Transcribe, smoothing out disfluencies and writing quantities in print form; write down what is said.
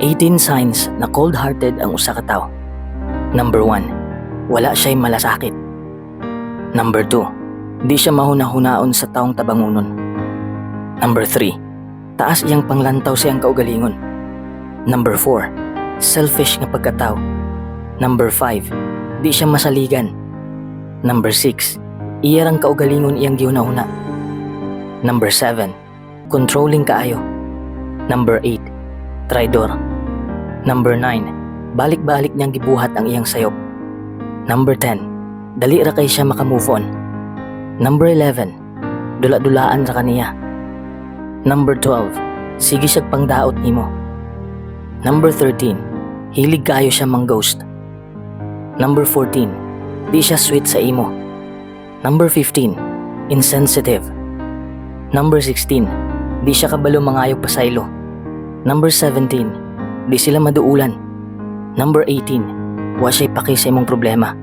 18 signs na cold-hearted ang usa ka tawo. Number 1, wala siya'y malasakit. Number 2, di siya mahuna-hunaon sa taong tabangunon. Number 3, taas iyang panglantaw siyang kaugalingon. Number 4, selfish nga pagkatao. Number 5, di siya masaligan. Number 6, iyarang kaugalingon iyang gihuna-huna. Number 7, controlling kaayo. Number 8, traidor. Number 9, balik-balik niyang gibuhat ang iyang sayop. Number 10, dali ra kay siya makamove on. Number 11, dula-dulaan ra kaniya. Number 12, sige siyag pangdaot nimo. Number 13, hilig kaayo siya mang-ghost. Number 14, di siya sweet sa imo. Number 15, insensitive. Number 16, di siya kabalo mangayog pasaylo. Number 17, di sila maduulan. Number 18, wa siya'y paki sa imong problema.